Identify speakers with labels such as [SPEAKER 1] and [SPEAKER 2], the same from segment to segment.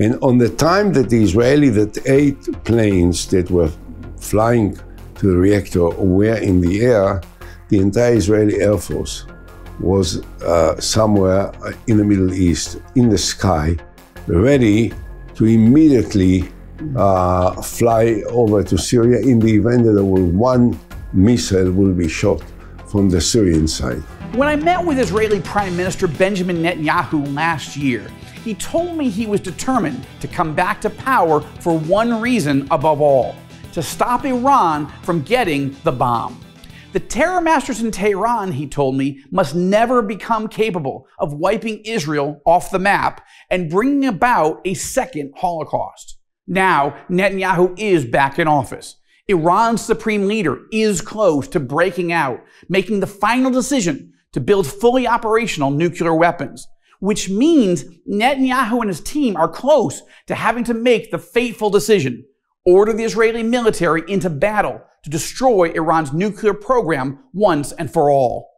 [SPEAKER 1] And on the time that that 8 planes that were flying to the reactor were in the air, the entire Israeli Air Force was somewhere in the Middle East, in the sky, ready to immediately fly over to Syria in the event that one missile will be shot from the Syrian side.
[SPEAKER 2] When I met with Israeli Prime Minister Benjamin Netanyahu last year, he told me he was determined to come back to power for one reason above all: to stop Iran from getting the bomb. The terror masters in Tehran, he told me, must never become capable of wiping Israel off the map and bringing about a second Holocaust. Now, Netanyahu is back in office. Iran's supreme leader is close to breaking out, making the final decision to build fully operational nuclear weapons, which means Netanyahu and his team are close to having to make the fateful decision: order the Israeli military into battle to destroy Iran's nuclear program once and for all.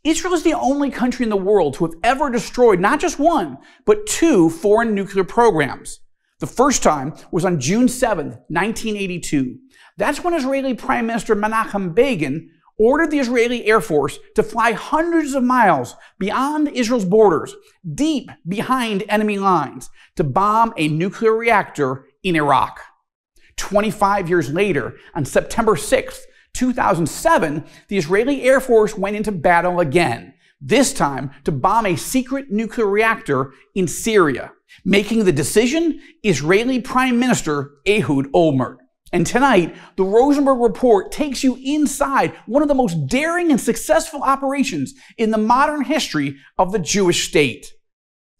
[SPEAKER 2] Israel is the only country in the world to have ever destroyed not just one, but 2 foreign nuclear programs. The first time was on June 7, 1982. That's when Israeli Prime Minister Menachem Begin ordered the Israeli Air Force to fly hundreds of miles beyond Israel's borders, deep behind enemy lines, to bomb a nuclear reactor in Iraq. 25 years later, on September 6, 2007, the Israeli Air Force went into battle again, this time to bomb a secret nuclear reactor in Syria, making the decision Israeli Prime Minister Ehud Olmert. And tonight, the Rosenberg Report takes you inside one of the most daring and successful operations in the modern history of the Jewish state.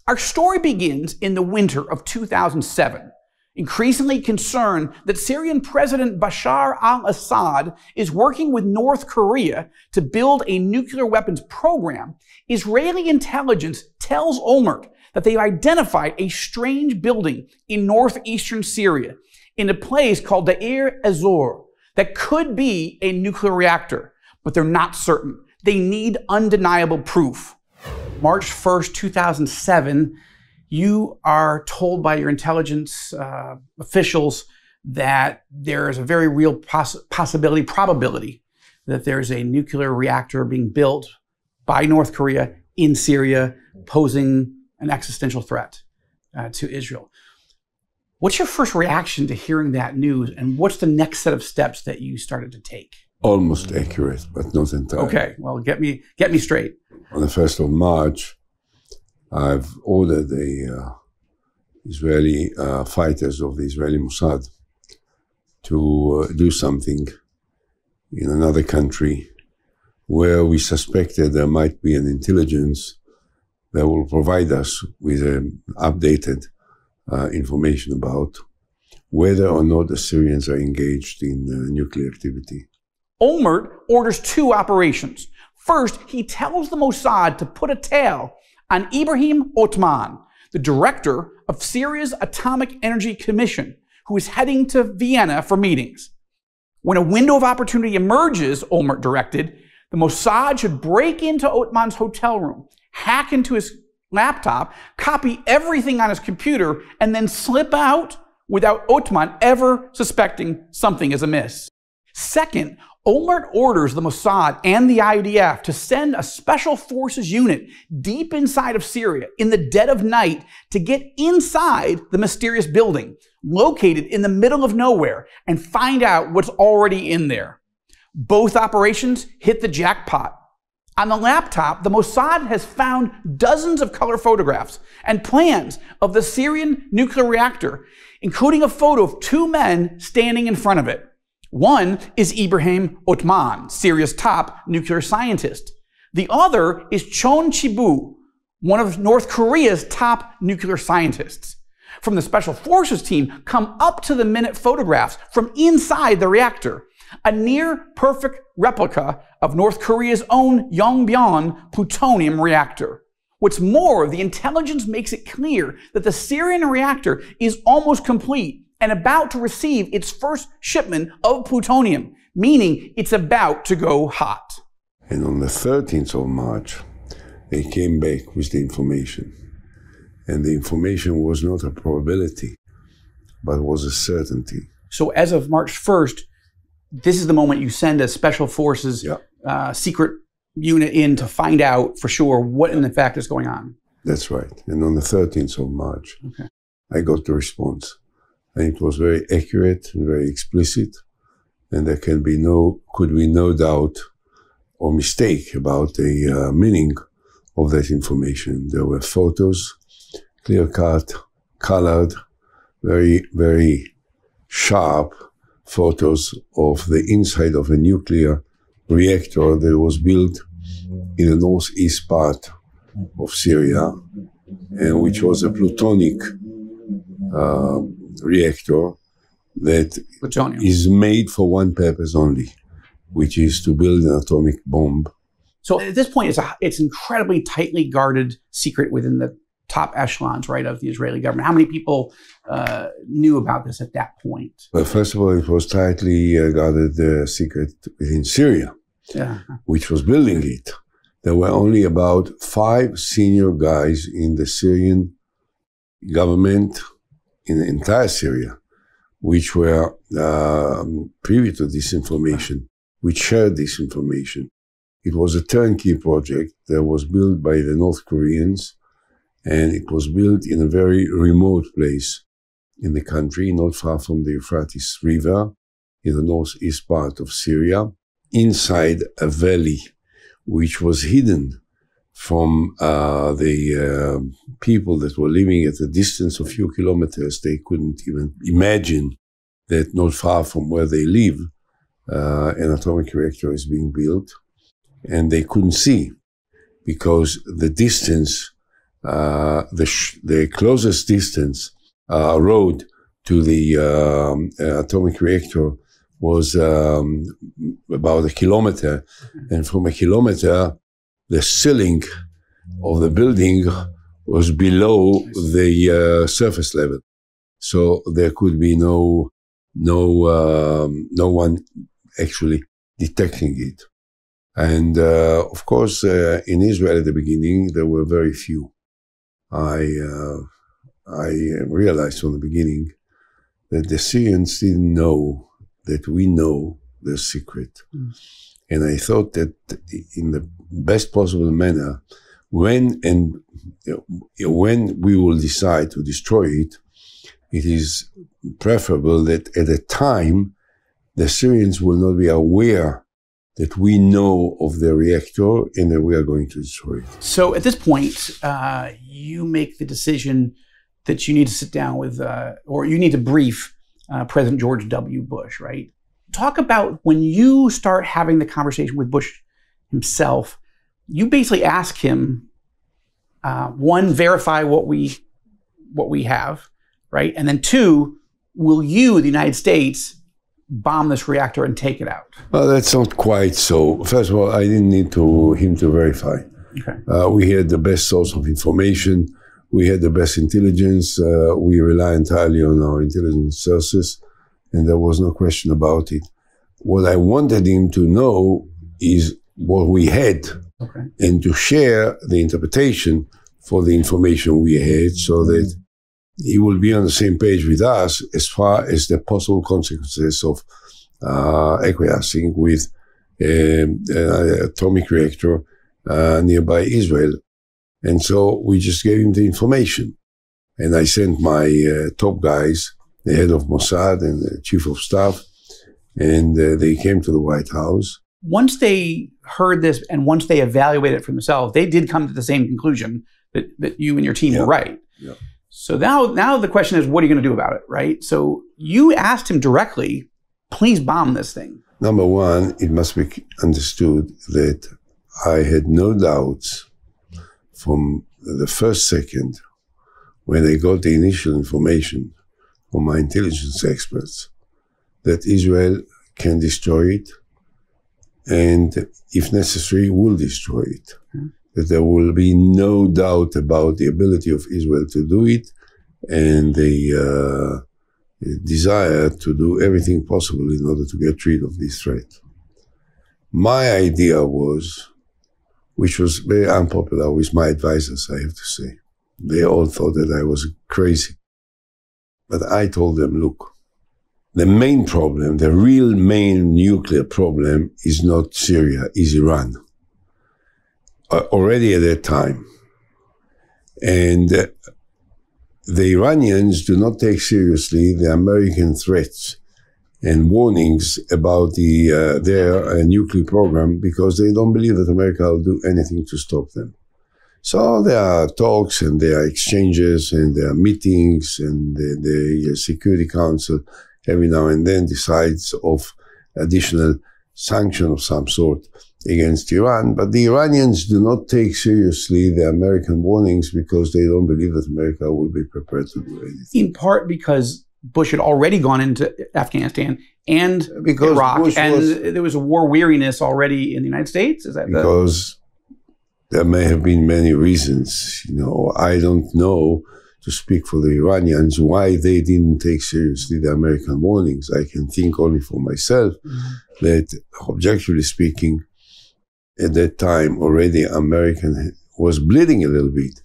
[SPEAKER 2] Our story begins in the winter of 2007. Increasingly concerned that Syrian President Bashar al-Assad is working with North Korea to build a nuclear weapons program, Israeli intelligence tells Olmert that they've identified a strange building in northeastern Syria, in a place called Deir Ezor, that could be a nuclear reactor, but they're not certain. They need undeniable proof. March 1st, 2007, you are told by your intelligence officials that there is a very real probability that there's a nuclear reactor being built by North Korea in Syria, posing an existential threat to Israel. What's your first reaction to hearing that news, and what's the next set of steps that you started to take?
[SPEAKER 1] Almost accurate, but not entirely.
[SPEAKER 2] Okay, well, get me straight.
[SPEAKER 1] On the 1st of March, I've ordered the Israeli fighters of the Israeli Mossad to do something in another country where we suspected there might be an intelligence that will provide us with updated information about whether or not the Syrians are engaged in nuclear activity.
[SPEAKER 2] Olmert orders 2 operations. First, he tells the Mossad to put a tail on Ibrahim Otman, the director of Syria's Atomic Energy Commission, who is heading to Vienna for meetings. When a window of opportunity emerges, Olmert directed, the Mossad should break into Otman's hotel room, hack into his laptop, copy everything on his computer, and then slip out without Otman ever suspecting something is amiss. Second, Olmert orders the Mossad and the IDF to send a special forces unit deep inside of Syria in the dead of night to get inside the mysterious building, located in the middle of nowhere, and find out what's already in there. Both operations hit the jackpot. On the laptop, the Mossad has found dozens of color photographs and plans of the Syrian nuclear reactor, including a photo of 2 men standing in front of it. One is Ibrahim Otman, Syria's top nuclear scientist. The other is Chon Chibu, one of North Korea's top nuclear scientists. From the Special Forces team come up-to-the-minute photographs from inside the reactor, a near-perfect replica of North Korea's own Yongbyon plutonium reactor. What's more, the intelligence makes it clear that the Syrian reactor is almost complete and about to receive its first shipment of plutonium, meaning it's about to go hot.
[SPEAKER 1] And on the 13th of March, they came back with the information. And the information was not a probability, but was a certainty.
[SPEAKER 2] So as of March 1st, this is the moment you send a special forces secret unit in to find out for sure what in fact is going on.
[SPEAKER 1] That's right. And on the 13th of March, I got the response. And it was very accurate and very explicit. And there could be no doubt or mistake about the meaning of that information. There were photos, clear-cut, colored, very, very sharp photos of the inside of a nuclear reactor that was built in the northeast part of Syria, and which was a plutonic reactor that is made for one purpose only, which is to build an atomic bomb.
[SPEAKER 2] So at this point, it's incredibly tightly guarded secret within the top echelons, right, of the Israeli government. How many people knew about this at that point?
[SPEAKER 1] Well, first of all, it was tightly guarded secret within Syria, which was building it. There were only about 5 senior guys in the Syrian government, in the entire Syria, which were privy to this information, which shared this information. It was a turnkey project that was built by the North Koreans, and it was built in a very remote place in the country, not far from the Euphrates River, in the northeast part of Syria, inside a valley which was hidden from the people that were living at a distance of a few kilometers. They couldn't even imagine that not far from where they live, an atomic reactor is being built. And they couldn't see because the distance, the closest distance road to the atomic reactor was about a kilometer. And from a kilometer, the ceiling of the building was below the surface level. So there could be no one actually detecting it. And of course, in Israel at the beginning, there were very few. I realized from the beginning that the Syrians didn't know that we know their secret. And I thought that in the best possible manner, when we will decide to destroy it, it is preferable that at a time the Syrians will not be aware that we know of the reactor and that we are going to destroy it.
[SPEAKER 2] So at this point, you make the decision that you need to sit down with, or you need to brief President George W. Bush, right? Talk about when you start having the conversation with Bush himself, you basically ask him, one, verify what we have, right? And then 2, will you, the United States, bomb this reactor and take it out?
[SPEAKER 1] Well, that's not quite so. First of all, I didn't need him to verify. We had the best source of information. We had the best intelligence. We rely entirely on our intelligence sources, and there was no question about it. What I wanted him to know is what we had, and to share the interpretation for the information we had, so that he will be on the same page with us as far as the possible consequences of acquiescing with an atomic reactor nearby Israel. And so we just gave him the information. And I sent my top guys, the head of Mossad and the chief of staff, and they came to the White House.
[SPEAKER 2] Once they heard this and once they evaluated it for themselves, they did come to the same conclusion that you and your team were right.
[SPEAKER 1] Yeah.
[SPEAKER 2] So now the question is, what are you going to do about it, right? So you asked him directly, please bomb this thing.
[SPEAKER 1] Number one, it must be understood that I had no doubts from the first second when I got the initial information from my intelligence experts that Israel can destroy it and, if necessary, will destroy it. That there will be no doubt about the ability of Israel to do it and the desire to do everything possible in order to get rid of this threat. My idea was, which was very unpopular with my advisors, I have to say, They all thought that I was crazy. But I told them, look, the main problem, the real main nuclear problem is not Syria, is Iran. Already at that time. And the Iranians do not take seriously the American threats and warnings about their nuclear program because they don't believe that America will do anything to stop them. So there are talks and there are exchanges and there are meetings, and the Security Council every now and then decides of additional sanction of some sort against Iran. But the Iranians do not take seriously the American warnings because they don't believe that America will be prepared to do anything.
[SPEAKER 2] In part because Bush had already gone into Afghanistan and Iraq, and there was a war weariness already in the United States? Is that
[SPEAKER 1] because there may have been many reasons. You know, I don't know, to speak for the Iranians, why they didn't take seriously the American warnings. I can think only for myself that, objectively speaking, at that time already American was bleeding a little bit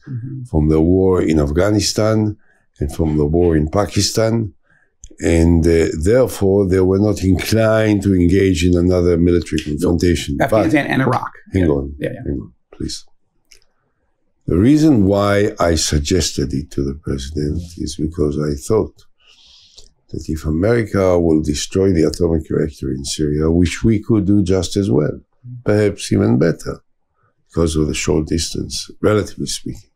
[SPEAKER 1] from the war in Afghanistan and from the war in Pakistan. And therefore, they were not inclined to engage in another military confrontation.
[SPEAKER 2] Afghanistan and Iraq.
[SPEAKER 1] Hang on, please. The reason why I suggested it to the president is because I thought that if America will destroy the atomic reactor in Syria, which we could do just as well, perhaps even better, because of the short distance, relatively speaking.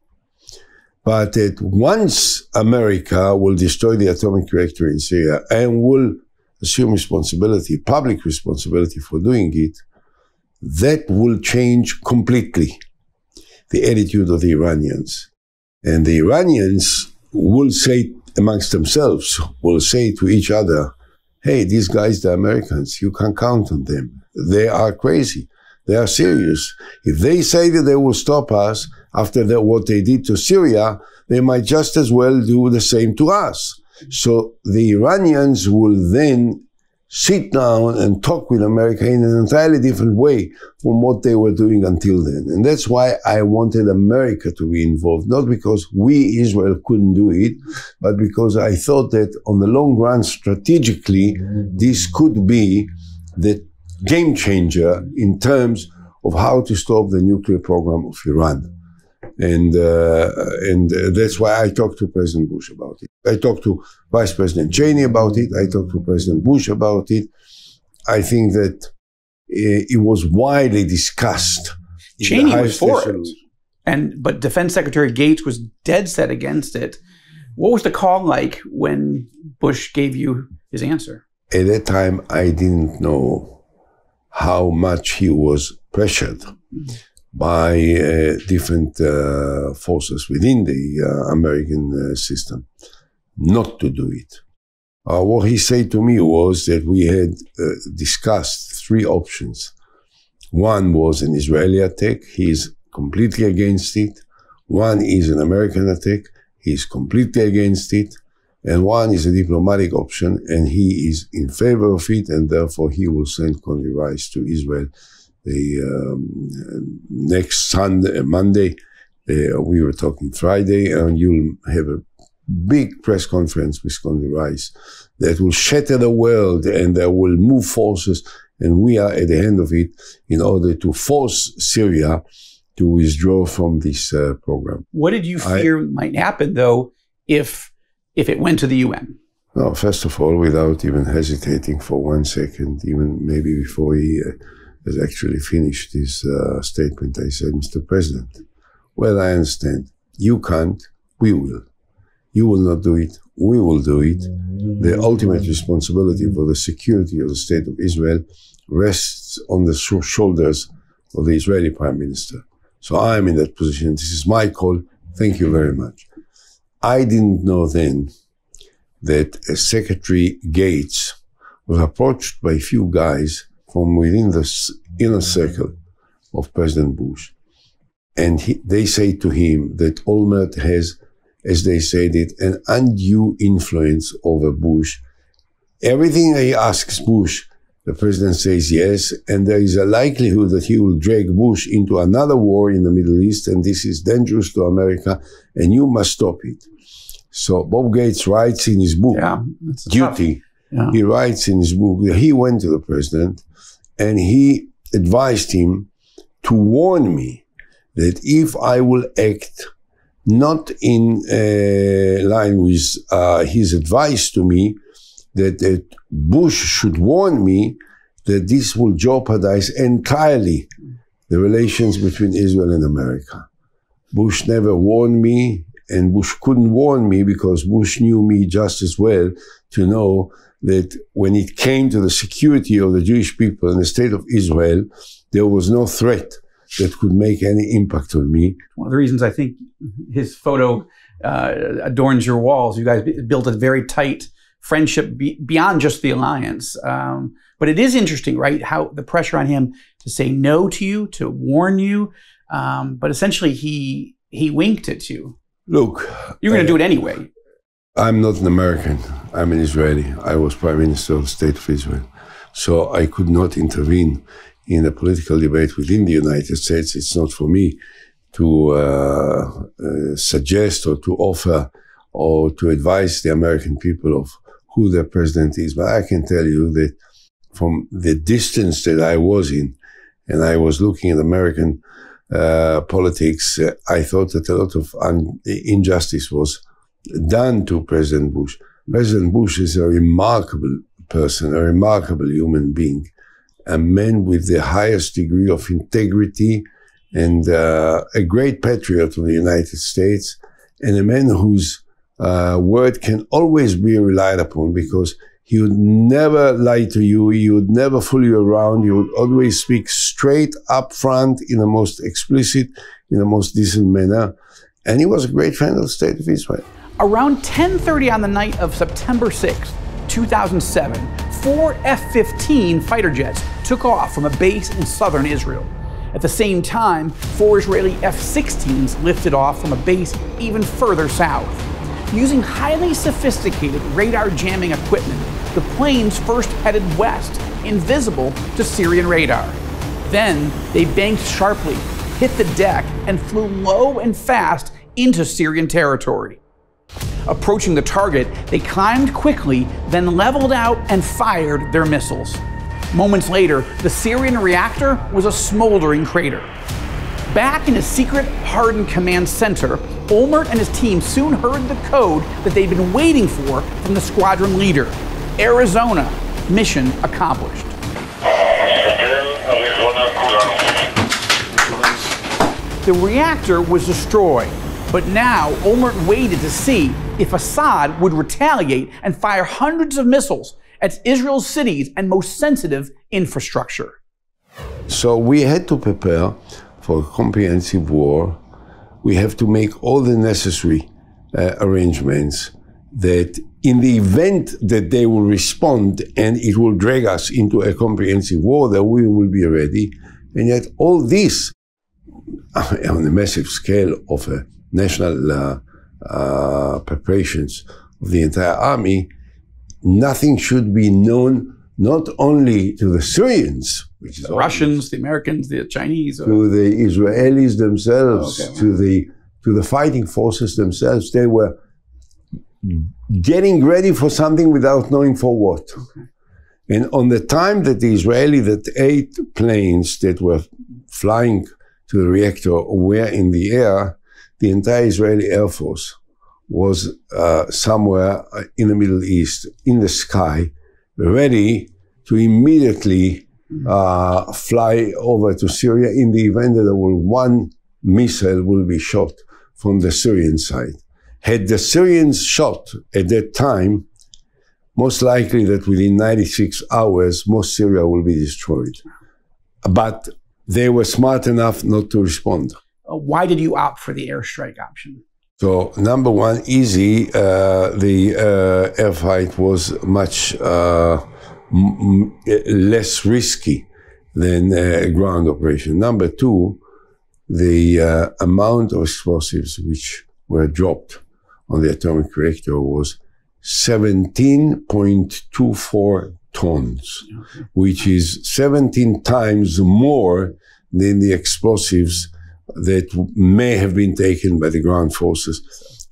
[SPEAKER 1] But that once America will destroy the atomic reactor in Syria and will assume responsibility, public responsibility for doing it, that will change completely the attitude of the Iranians. And the Iranians will say amongst themselves, will say to each other, hey, these guys, the Americans, you can count on them. They are crazy. They are serious. If they say that they will stop us after what they did to Syria, they might just as well do the same to us. So the Iranians will then sit down and talk with America in an entirely different way from what they were doing until then. And that's why I wanted America to be involved, not because we, Israel, couldn't do it, but because I thought that on the long run, strategically, this could be the game changer in terms of how to stop the nuclear program of Iran. And that's why I talked to President Bush about it. I talked to Vice President Cheney about it. I talked to President Bush about it. I think that it was widely discussed.
[SPEAKER 2] Cheney was for it, but Defense Secretary Gates was dead set against it. What was the call like when Bush gave you his answer?
[SPEAKER 1] At that time, I didn't know how much he was pressured by different forces within the American system not to do it. What he said to me was that we had discussed three options. One was an Israeli attack. He's completely against it. One is an American attack. He's completely against it. And one is a diplomatic option, and he is in favor of it, and therefore he will send Condoleezza Rice to Israel the next Monday. We were talking Friday, and you'll have a big press conference with Condoleezza Rice that will shatter the world and that will move forces, and we are at the end of it in order to force Syria to withdraw from this program.
[SPEAKER 2] What did you fear might happen, though, if it went to the UN?
[SPEAKER 1] No, first of all, without even hesitating for 1 second, even maybe before he has actually finished his statement, I said, Mr. President, well, I understand. You can't, we will. You will not do it, we will do it. The ultimate responsibility for the security of the state of Israel rests on the shoulders of the Israeli Prime Minister. So I'm in that position. This is my call. Thank you very much. I didn't know then that Secretary Gates was approached by a few guys from within the inner circle of President Bush. And they say to him that Olmert has, as they said it, an undue influence over Bush. Everything he asks Bush, the president says yes, and there is a likelihood that he will drag Bush into another war in the Middle East, and this is dangerous to America, and you must stop it. So Bob Gates writes in his book, Duty, he writes in his book that he went to the president and he advised him to warn me that if I will act not in line with his advice to me, that Bush should warn me that this will jeopardize entirely the relations between Israel and America. Bush never warned me, and Bush couldn't warn me because Bush knew me just as well to know that when it came to the security of the Jewish people and the state of Israel, there was no threat that could make any impact on me.
[SPEAKER 2] One of the reasons I think his photo adorns your walls, you guys built a very tight friendship beyond just the alliance. But it is interesting, right, how the pressure on him to say no to you, to warn you, but essentially he winked at you.
[SPEAKER 1] Look,
[SPEAKER 2] you're going to do it anyway.
[SPEAKER 1] I'm not an American. I'm an Israeli. I was Prime Minister of the State of Israel. So I could not intervene in a political debate within the United States. It's not for me to suggest or to offer or to advise the American people of who their president is. But I can tell you that from the distance that I was in, and I was looking at American politics, I thought that a lot of injustice was done to President Bush. President Bush is a remarkable person, a remarkable human being, a man with the highest degree of integrity and a great patriot of the United States, and a man whose word can always be relied upon because he would never lie to you, he would never fool you around, he would always speak straight up front in the most explicit, in the most decent manner, and he was a great friend of the State of Israel.
[SPEAKER 2] Around 10:30 on the night of September 6, 2007, 4 F-15 fighter jets took off from a base in southern Israel. At the same time, 4 Israeli F-16s lifted off from a base even further south. Using highly sophisticated radar jamming equipment, the planes first headed west, invisible to Syrian radar. Then they banked sharply, hit the deck, and flew low and fast into Syrian territory. Approaching the target, they climbed quickly, then leveled out and fired their missiles. Moments later, the Syrian reactor was a smoldering crater. Back in a secret hardened command center, Olmert and his team soon heard the code that they'd been waiting for from the squadron leader. Arizona, mission accomplished. The reactor was destroyed, but now Olmert waited to see if Assad would retaliate and fire hundreds of missiles at Israel's cities and most sensitive infrastructure.
[SPEAKER 1] So we had to prepare for a comprehensive war. We have to make all the necessary arrangements that in the event that they will respond and it will drag us into a comprehensive war, that we will be ready. And yet all this on a massive scale of a national preparations of the entire army, nothing should be known not only to the Syrians, which is
[SPEAKER 2] the Russians, the Americans, the Chinese,
[SPEAKER 1] to the Israelis themselves, to the fighting forces themselves. They were getting ready for something without knowing for what. And on the time that the Israeli, that 8 planes that were flying to the reactor were in the air, the entire Israeli Air Force was somewhere in the Middle East, in the sky, ready to immediately fly over to Syria in the event that one missile will be shot from the Syrian side. Had the Syrians shot at that time, most likely that within 96 hours, most Syria will be destroyed. But they were smart enough not to respond.
[SPEAKER 2] Why did you opt for the airstrike option?
[SPEAKER 1] So, number one, easy. The air fight was much less risky than a ground operation. Number two, the amount of explosives which were dropped on the atomic reactor was 17.24 tons, which is 17 times more than the explosives that may have been taken by the ground forces.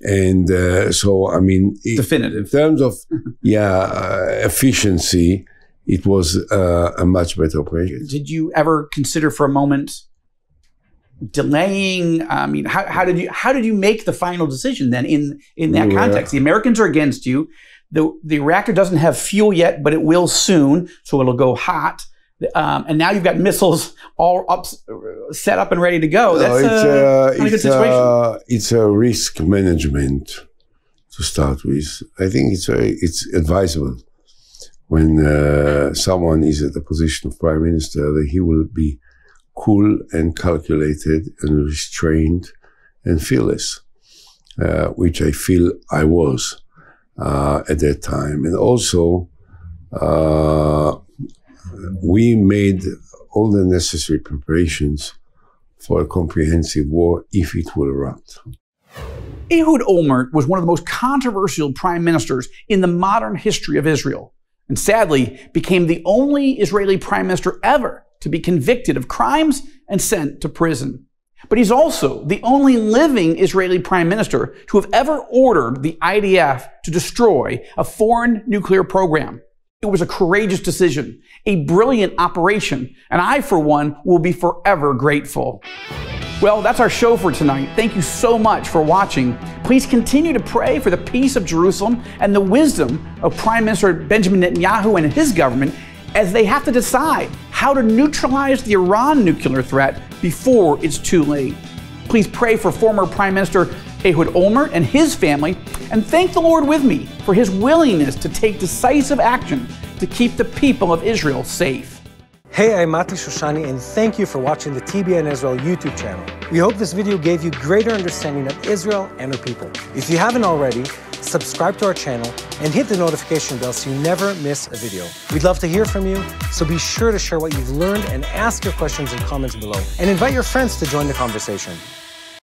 [SPEAKER 1] And so, I mean,
[SPEAKER 2] definitive.
[SPEAKER 1] In terms of, efficiency, it was a much better operation.
[SPEAKER 2] Did you ever consider for a moment delaying? I mean, how did you make the final decision then in that context? The Americans are against you. The reactor doesn't have fuel yet, but it will soon, so it'll go hot. And now you've got missiles all set up and ready to go. That's a good situation.
[SPEAKER 1] It's a risk management to start with. I think it's advisable when someone is at the position of prime minister that he will be cool and calculated and restrained and fearless, which I feel I was at that time. And also, we made all the necessary preparations for a comprehensive war if it will erupt.
[SPEAKER 2] Ehud Olmert was one of the most controversial prime ministers in the modern history of Israel, and sadly became the only Israeli prime minister ever to be convicted of crimes and sent to prison. But he's also the only living Israeli prime minister to have ever ordered the IDF to destroy a foreign nuclear program. It was a courageous decision, a brilliant operation, and I, for one, will be forever grateful. Well, that's our show for tonight. Thank you so much for watching. Please continue to pray for the peace of Jerusalem and the wisdom of Prime Minister Benjamin Netanyahu and his government as they have to decide how to neutralize the Iran nuclear threat before it's too late. Please pray for former Prime Minister Ehud Olmert and his family, and thank the Lord with me for his willingness to take decisive action to keep the people of Israel safe.
[SPEAKER 3] Hey, I'm Mati Shoshani, and thank you for watching the TBN Israel YouTube channel. We hope this video gave you greater understanding of Israel and her people. If you haven't already, subscribe to our channel and hit the notification bell so you never miss a video. We'd love to hear from you, so be sure to share what you've learned and ask your questions in comments below. And invite your friends to join the conversation.